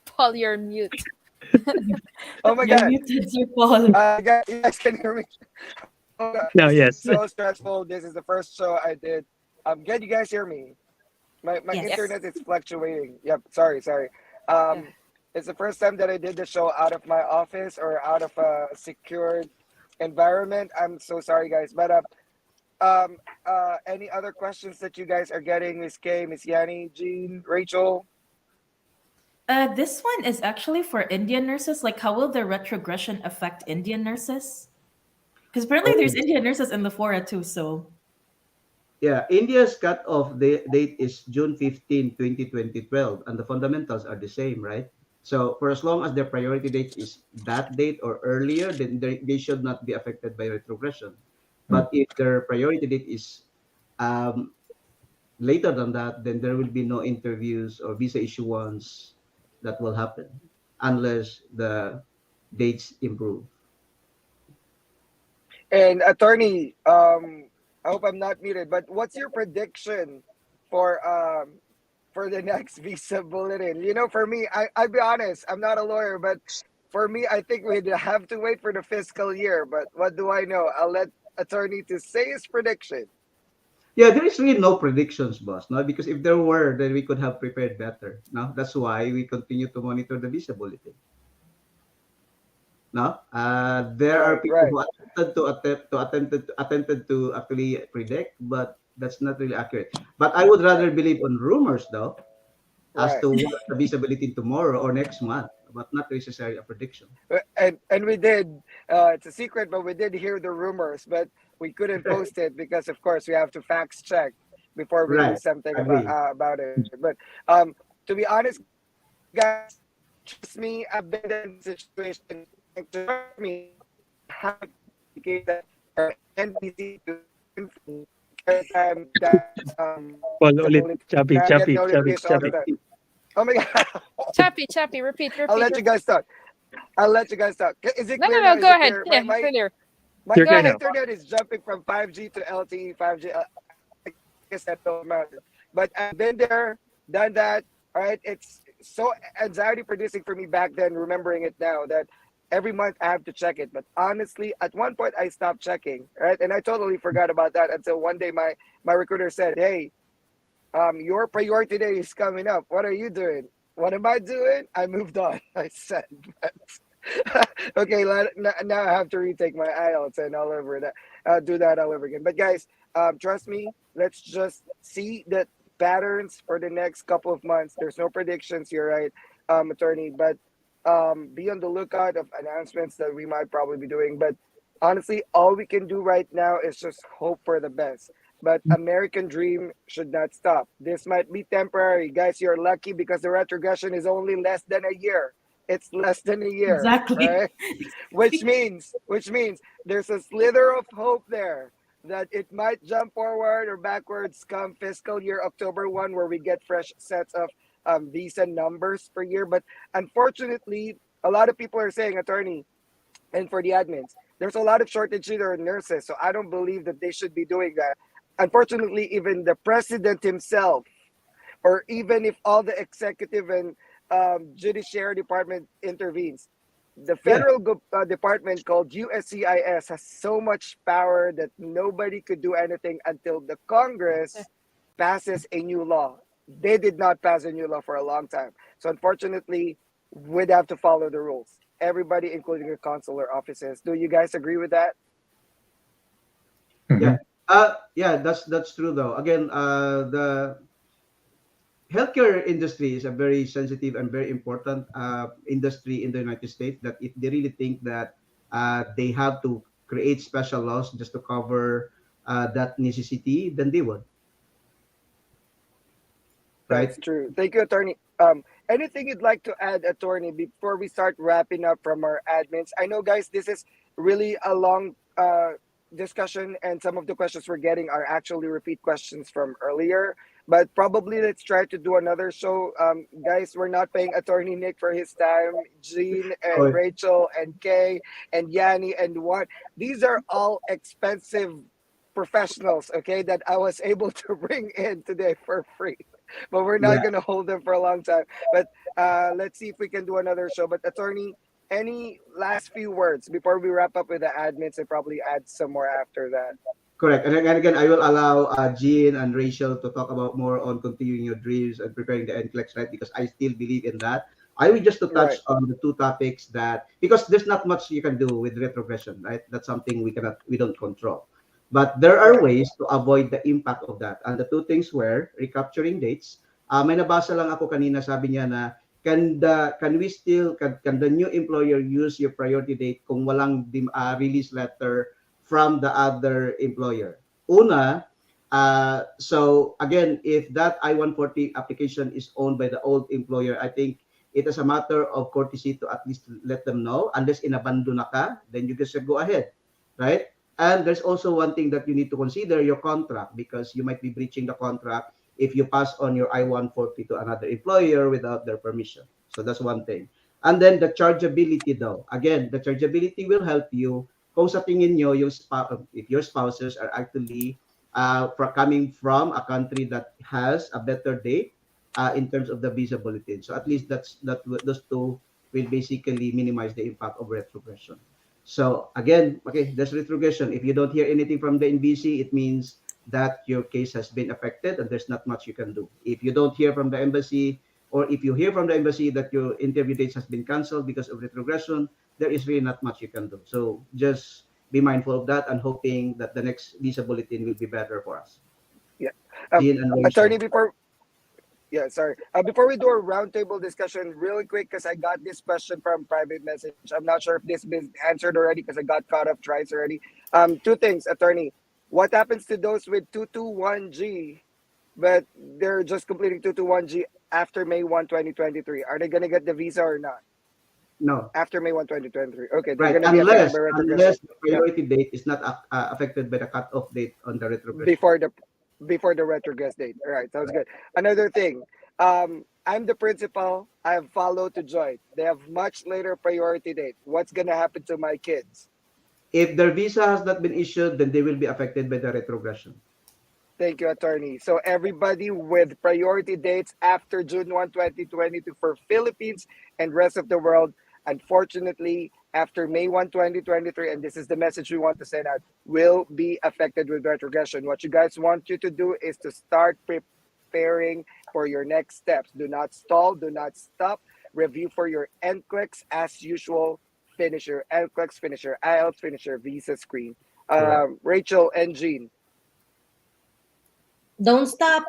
Paul, you're mute. Oh my You're God. muted, Sir Paul. You guys can hear me. Oh God, no, this yes. is so stressful. This is the first show I did Can you guys hear me? My Yes. internet is fluctuating. Yep. Sorry. Um, it's the first time that I did the show out of my office or out of a secured environment. I'm so sorry, guys. But um, any other questions that you guys are getting, Miss K, Miss Yanni, Jean, Rachel? This one is actually for Indian nurses. Like, how will the retrogression affect Indian nurses? Because apparently there's Oh, Indian nurses in Lefora too. So, yeah. India's cut-off date is June 15, 2012, and the fundamentals are the same, right? So for as long as their priority date is that date or earlier, then they should not be affected by retrogression. But if their priority date is um, later than that, then there will be no interviews or visa issuance that will happen unless the dates improve. And attorney, I hope I'm not muted, but what's your prediction for for the next visa bulletin? You know, for me, I'll be honest, I'm not a lawyer, but for me, I think we'd have to wait for the fiscal year. But what do I know? I'll let attorney to say his prediction. Yeah, there is really no predictions, boss. No, because if there were, then we could have prepared better. No, that's why we continue to monitor the visa bulletin. No, there are Right, people right, who attempted to actually predict, but that's not really accurate. But I would rather believe on rumors, though, as right. to what the visa bulletin tomorrow or next month, but not necessarily a prediction. And we did. It's a secret, but we did hear the rumors, but we couldn't post it because, of course, we have to fact check before we do Right. something Agree. about it. But to be honest, guys, trust me, I've been there in the situation. And trust me, I have indicated that our NBC to every time that Paul, the ulit. bulletin, Choppy, I get choppy, choppy, notification all the choppy. time. Oh my god! Choppy. Repeat. I'll let you guys talk. I'll let you guys talk. Is it No, no, clear no. now? Is Go it ahead. clear? Yeah, clear. My You're Go clear ahead. now. internet is jumping from 5G to LTE, 5G. I guess that don't matter. But I've been there, done that. All right. It's so anxiety producing for me back then, remembering it now that every month I have to check it. But honestly, at one point I stopped checking. Right. And I totally forgot about that until one day my recruiter said, "Hey, your priority day is coming up. What are you doing?" What am I doing? I moved on. I said, okay, now I have to retake my IELTS and all over that, do that all over again. But guys, trust me, let's just see the patterns for the next couple of months. There's no predictions here, right, attorney? But be on the lookout of announcements that we might probably be doing. But honestly, all we can do right now is just hope for the best. But American dream should not stop. This might be temporary. Guys, you're lucky because the retrogression is only less than a year. It's less than a year, exactly. right? Which means there's a slither of hope there that it might jump forward or backwards come fiscal year October 1, where we get fresh sets of visa numbers per year. But unfortunately, a lot of people are saying, attorney, and for the admins, there's a lot of shortage in our nurses. So I don't believe that they should be doing that. Unfortunately, even the president himself, or even if all the executive and judiciary department intervenes, the Yeah. federal department called USCIS has so much power that nobody could do anything until the Congress passes a new law. They did not pass a new law for a long time. So unfortunately, we'd have to follow the rules. Everybody, including the consular offices. Do you guys agree with that? Yeah. Mhm. Yeah, that's true though. Again, the healthcare industry is a very sensitive and very important industry in the United States that if they really think that they have to create special laws just to cover that necessity, then they would, right? That's true. Thank you, attorney. Anything you'd like to add, attorney, before we start wrapping up from our admins? I know, guys, this is really a long discussion, and some of the questions we're getting are actually repeat questions from earlier. But probably let's try to do another show. Guys, we're not paying attorney Nick for his time. Jean and Oh, Rachel and Kay and Yanni and what? These are all expensive professionals, okay, that I was able to bring in today for free, but we're not yeah. going to hold them for a long time. But let's see if we can do another show. But attorney, any last few words before we wrap up with the admins and probably add some more after that? Correct. And again, I will allow Jean and Rachel to talk about more on continuing your dreams and preparing the NCLEX, right? Because I still believe in that. I will just to touch Right. on the two topics that, because there's not much you can do with retrogression, right? That's something we don't control. But there are Right. ways to avoid the impact of that. And the two things were recapturing dates. May nabasa lang ako kanina, sabi niya na can the new employer use your priority date kung walang release letter from the other employer? Una, so again, if that I-140 application is owned by the old employer, I think it is a matter of courtesy to at least let them know. Unless inabandon na ka, then you just go ahead, right? And there's also one thing that you need to consider, your contract, because you might be breaching the contract if you pass on your I-140 to another employer without their permission. So that's one thing. And then the chargeability though. Again, the chargeability will help you kung sa tingin nyo, if your spouses are actually coming from a country that has a better date in terms of the visa bulletin. So at least those two will basically minimize the impact of retrogression. So again, okay, there's retrogression. If you don't hear anything from the NBC, it means that your case has been affected and there's not much you can do. If you don't hear from the embassy, or if you hear from the embassy that your interview dates has been canceled because of retrogression, there is really not much you can do. So just be mindful of that and hoping that the next visa bulletin will be better for us. Yeah. Um, Jean and Rachel. Attorney, yeah, sorry. Before we do a roundtable discussion, really quick, because I got this question from private message. I'm not sure if this been answered already because I got caught up twice already. Two things, attorney. What happens to those with 221G, but they're just completing 221G after May 1, 2023? Are they gonna get the visa or not? No. After May 1, 2023. Okay, they're Right. gonna be affected by retrogression. Unless the priority date is not affected by the cutoff date on the retrogression. Before the retrogress date. All right, sounds good. Another thing, I'm the principal. I have followed to join. They have much later priority date. What's gonna happen to my kids? If their visa has not been issued, then they will be affected by the retrogression. Thank you, attorney. So everybody with priority dates after June 1, 2022 for Philippines and rest of the world, unfortunately, after May 1, 2023, and this is the message we want to send out, will be affected with retrogression. What you guys want you to do is to start preparing for your next steps. Do not stall, do not stop. Review for your NCLEX as usual. Finish your NCLEX, finish your IELTS, finish your visa screen. Correct. Rachel and Jean. Don't stop.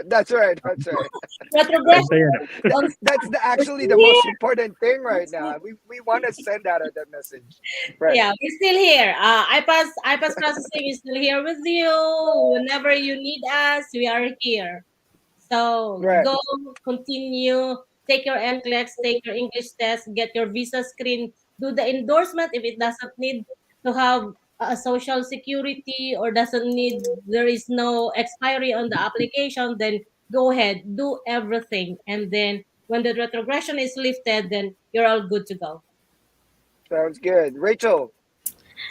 That's right. That's right. Retrogression. Fair enough. Don't That's actually the most important thing right now. We want to send out that message. Right. Yeah, we're still here. iPass processing is still here with you. Whenever you need us, we are here. So Right. go, continue, take your NCLEX, take your English test, get your visa screen, do the endorsement if it doesn't need to have a social security or doesn't need, there is no expiry on the application, then go ahead, do everything. And then when the retrogression is lifted, then you're all good to go. Sounds good. Rachel.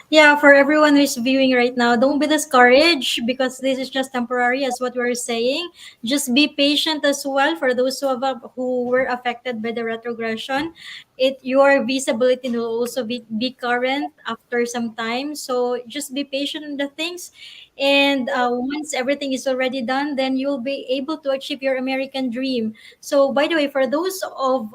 Yeah, for everyone who is viewing right now, don't be discouraged because this is just temporary, as what we're saying. Just be patient as well for those who were affected by the retrogression. Your visa bulletin will also be current after some time. So just be patient on the things. And once everything is already done, then you'll be able to achieve your American dream. So, by the way, for those of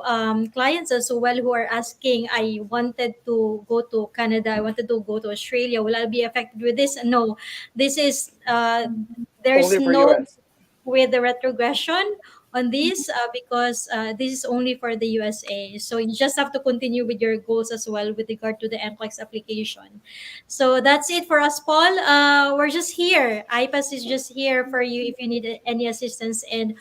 clients as well who are asking, I wanted to go to Canada, I wanted to go to Australia, will I be affected with this? No, this is there's Only for no US. with the retrogression on this because this is only for the USA. So you just have to continue with your goals as well with regard to the NCLEX application. So that's it for us, Paul. We're just here. IPAS is just here for you if you need any assistance. And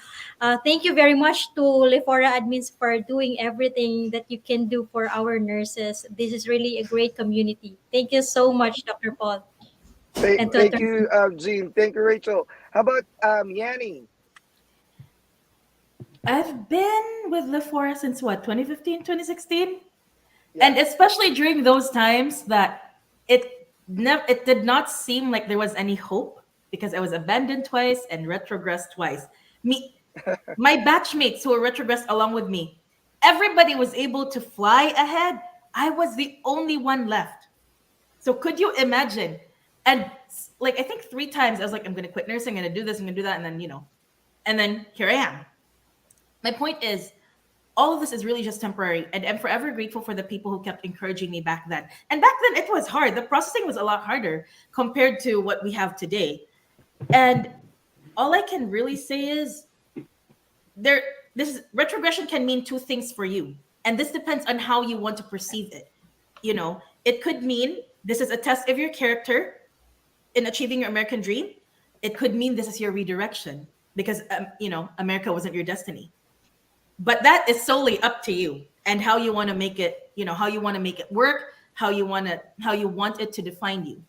thank you very much to Lefora admins for doing everything that you can do for our nurses. This is really a great community. Thank you so much, Dr. Paul. And to Thank you, Jean. Thank you, Rachel. How about Yanni? I've been with Lefora since what, 2015, 2016? Yeah. And especially during those times that it did not seem like there was any hope because I was abandoned twice and retrogressed twice. My batchmates who were retrogressed along with me, everybody was able to fly ahead. I was the only one left. So could you imagine And like I think 3 times I was like, I'm gonna quit nursing, I'm gonna do this, I'm gonna do that, and then and then here I am. My point is, all of this is really just temporary, and I'm forever grateful for the people who kept encouraging me back then. And back then it was hard. The processing was a lot harder compared to what we have today. And all I can really say is there this retrogression can mean two things for you. And this depends on how you want to perceive it. It could mean this is a test of your character in achieving your American dream. It could mean this is your redirection because America wasn't your destiny. But that is solely up to you and how you want to make it, how you want to make it work, how you want it to define you.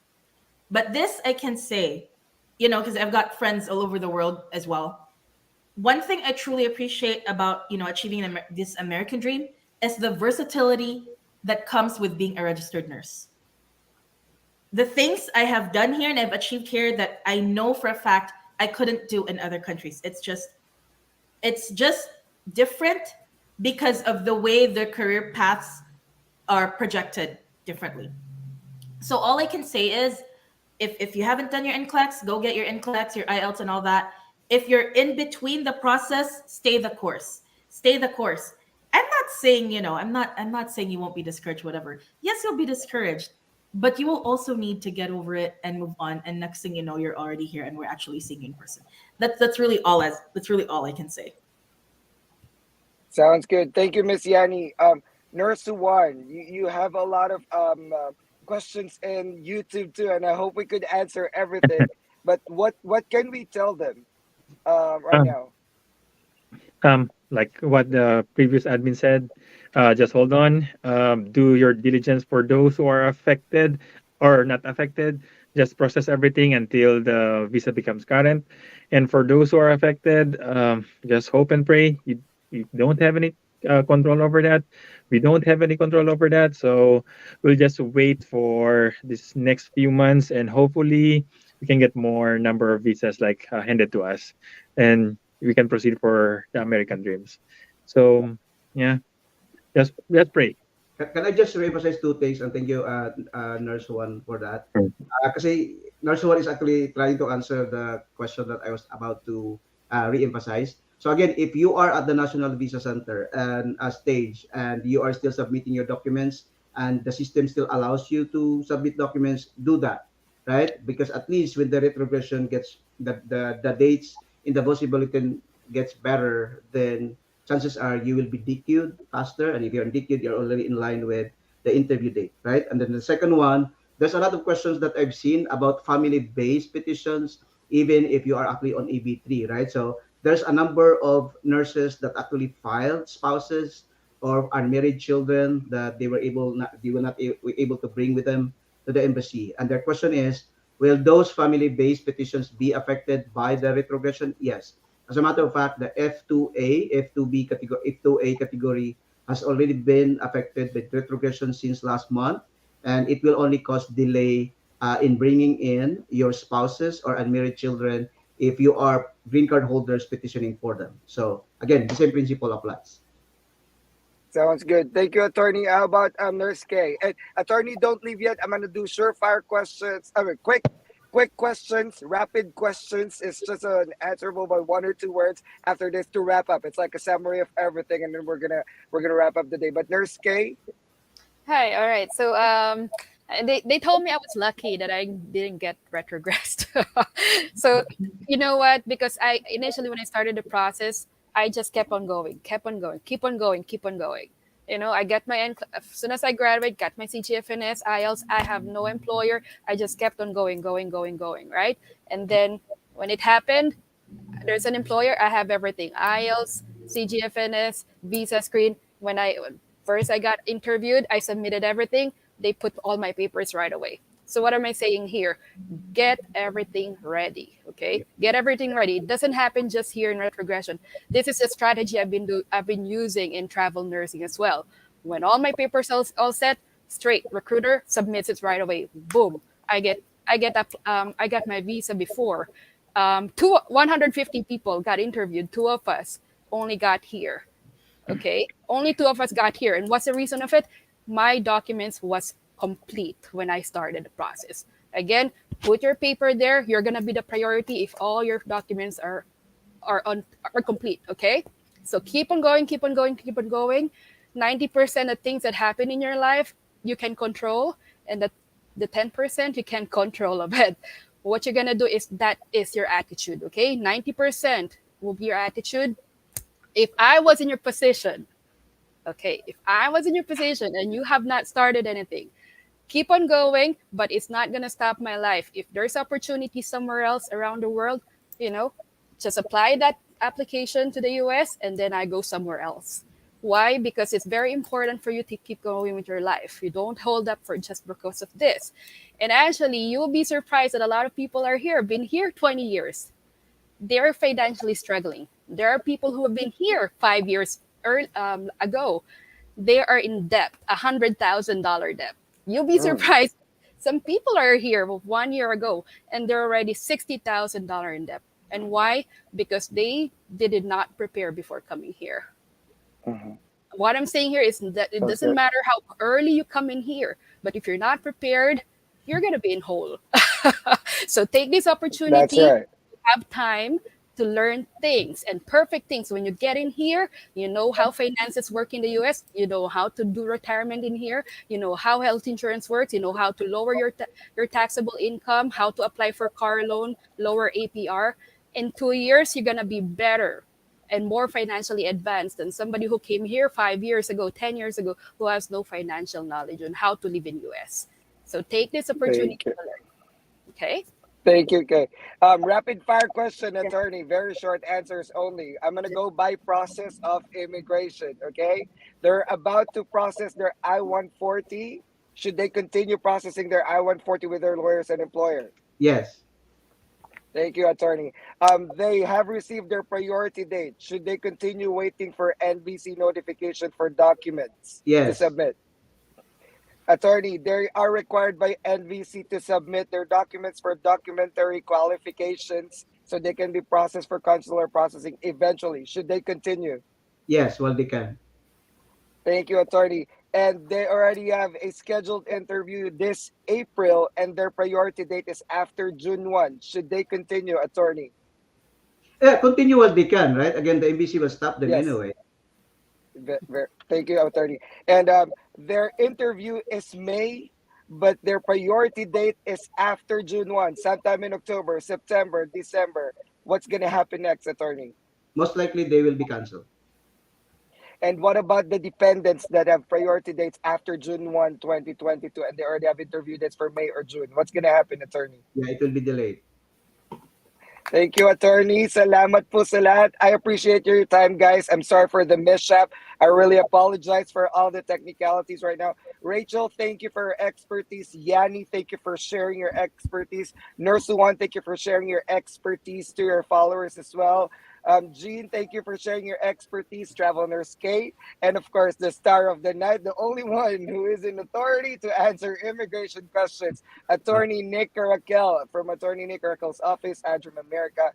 But this I can say, because I've got friends all over the world as well. One thing I truly appreciate about, achieving this American dream is the versatility that comes with being a registered nurse. The things I have done here and I've achieved here that I know for a fact I couldn't do in other countries. It's just different because of the way the career paths are projected differently. So all I can say is if you haven't done your NCLEX, go get your NCLEX, your IELTS and all that. If you're in between the process, stay the course. Stay the course. I'm not saying, I'm not saying you won't be discouraged, whatever. Yes, you'll be discouraged, but you will also need to get over it and move on. And next thing you know, you're already here and we're actually seeing you in person. That's really all I can say. Sounds good. Thank you, Miss Yani. Nurse One, you have a lot of questions in YouTube too, and I hope we could answer everything. But what can we tell them right Um, now? like what the previous admin said, just hold on. Do your diligence for those who are affected or not affected. Just process everything until the visa becomes current. And for those who are affected, just hope and pray. You don't have any control over that. We don't have any control over that. So we'll just wait for this next few months, and hopefully we can get more number of visas like handed to us, and we can proceed for the American dreams. So yeah, just let's pray. Can I just reemphasize two things? And thank you, Nurse One, for that. Mm. Kasi Nurse One is actually trying to answer the question that I was about to re-emphasize. So again, if you are at the National Visa Center and a stage and you are still submitting your documents and the system still allows you to submit documents, do that, right? Because at least when the retrogression gets the dates in the VOSI bulletin gets better, then chances are you will be DQ'd faster. And if you're DQ'd, you're already in line with the interview date, right? And then the second one, there's a lot of questions that I've seen about family-based petitions, even if you are actually on EB3, right? So there's a number of nurses that actually filed spouses or unmarried children that they were not able to bring with them to the embassy. And their question is, will those family-based petitions be affected by the retrogression? Yes. As a matter of fact, the F2A, F2B category, F2A category has already been affected by retrogression since last month, and it will only cause delay in bringing in your spouses or unmarried children if you are green card holders petitioning for them. So again, the same principle applies. Sounds good. Thank you, Attorney. How about Nurse K? And Attorney, don't leave yet. I'm gonna do surefire questions. I mean, quick questions, rapid questions. It's just an answerable by 1 or 2 words after this to wrap up. It's like a summary of everything, and then we're gonna wrap up the day. But Nurse K, Hi. All right. So they told me I was lucky that I didn't get retrogressed. So you know what? Because I initially when I started the process, I just kept on going, kept on going, keep on going, keep on going. I got my as soon as I graduated, got my CGFNS, IELTS. I have no employer. I just kept on going, going, going, going. Right. And then when it happened, there's an employer. I have everything: IELTS, CGFNS, visa screen. When I got interviewed, I submitted everything. They put all my papers right away. So what am I saying here? Get everything ready. Okay, get everything ready. It doesn't happen just here in retrogression. This is a strategy I've been using in travel nursing as well. When all my papers all set, straight recruiter submits it right away. Boom. I got my visa before. 150 people got interviewed. Two of us only got here. Okay, only two of us got here. And what's the reason of it? My documents was complete when I started the process. Again, put your paper there. You're gonna be the priority if all your documents are complete. Okay, so keep on going, keep on going, keep on going. 90% of things that happen in your life you can control, and the 10% you can't control of it. What you're gonna do is that is your attitude. Okay, 90% will be your attitude. If I was in your position, okay, if I was in your position and you have not started anything, keep on going, but it's not going to stop my life. If there's opportunity somewhere else around the world, you know, just apply that application to the US and then I go somewhere else. Why? Because it's very important for you to keep going with your life. You don't hold up for just because of this. And actually, you'll be surprised that a lot of people are here, been here 20 years. They're financially struggling. There are people who have been here 5 years ago. They are in debt, $100,000 debt. You'll be surprised. Some people are here 1 year ago and they're already $60,000 in debt. And why? Because they did not prepare before coming here. Mhm. What I'm saying here is that it doesn't Okay. matter how early you come in here, but if you're not prepared, you're gonna be in hole. So take this That's opportunity, right. have time to learn things and perfect things. When you get in here, you know how finances work in the US, you know how to do retirement in here, you know how health insurance works, you know how to lower your taxable income, how to apply for car loan, lower APR. In 2 years, you're going to be better and more financially advanced than somebody who came here 5 years ago, 10 years ago, who has no financial knowledge on how to live in US. So take this opportunity Thank you. to learn. Okay? Thank you, Kay. Rapid fire question, attorney. Very short answers only. I'm gonna go by process of immigration. Okay, they're about to process their I-140. Should they continue processing their I-140 with their lawyers and employer? Yes. Thank you, attorney. They have received their priority date. Should they continue waiting for NBC notification for documents to Yes. submit? Attorney, they are required by NVC to submit their documents for documentary qualifications so they can be processed for consular processing eventually. Should they continue? Yes. Well, they can. Thank you, attorney. And they already have a scheduled interview this April, and their priority date is after June 1. Should they continue, attorney? Yeah, continue while they can, right? Again, the NBC will stop them Yes. anyway. Thank you, attorney. And their interview is May, but their priority date is after June 1, sometime in October, September, December. What's going to happen next, attorney? Most likely, they will be canceled. And what about the dependents that have priority dates after June 1, 2022, and they already have interview dates for May or June? What's going to happen, attorney? Yeah, it will be delayed. Thank you, attorney. Salamat po sa lahat. I appreciate your time, guys. I'm sorry for the mishap. I really apologize for all the technicalities right now. Rachel, thank you for your expertise. Yanni, thank you for sharing your expertise. Nurse One, thank you for sharing your expertise to your followers as well. Jean, thank you for sharing your expertise. Travel Nurse Kate, and of course, the star of the night, the only one who is in authority to answer immigration questions, Attorney Nick Raquel from Attorney Nick Raquel's office, Antrim America.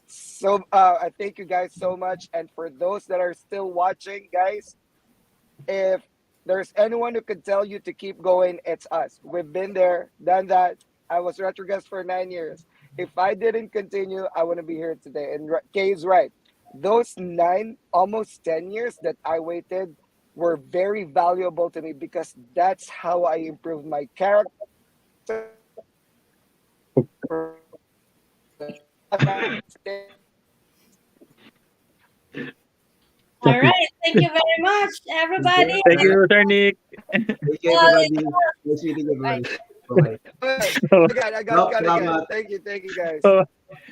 So I thank you guys so much. And for those that are still watching, guys, if there's anyone who could tell you to keep going, it's us. We've been there, done that. I was retrogressed for 9 years. If I didn't continue, I wouldn't be here today. And Kay is right. Those 9, almost 10 years that I waited were very valuable to me because that's how I improved my character. All right. Thank you very much, everybody. Thank you, Sir Nick. Thank you, everybody. Nice meeting everybody. Bye-bye. I got it again. Salamat. Thank you, guys.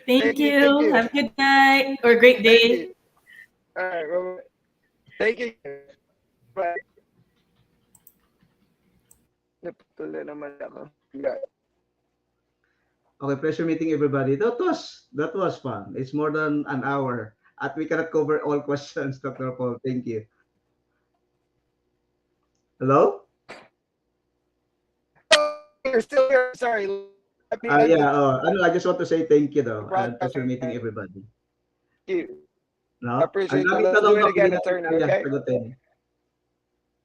Thank Thank you. you. Have a good night or a great Thank day. you. All right. Well, thank you. Bye. Naputol na naman ako. Yeah. Okay, pleasure meeting everybody. That was fun. It's more than an hour. And we cannot cover all questions, Dr. Paul. Thank you. Hello? You're still here. Sorry. Let me Yeah. unmute I just want to say thank you, though. And pleasure you. meeting everybody. You. No? Appreciate Ang you. daming Let's do tanong, it Doc. again, Hindi natin attorney, kaya okay? sagutin.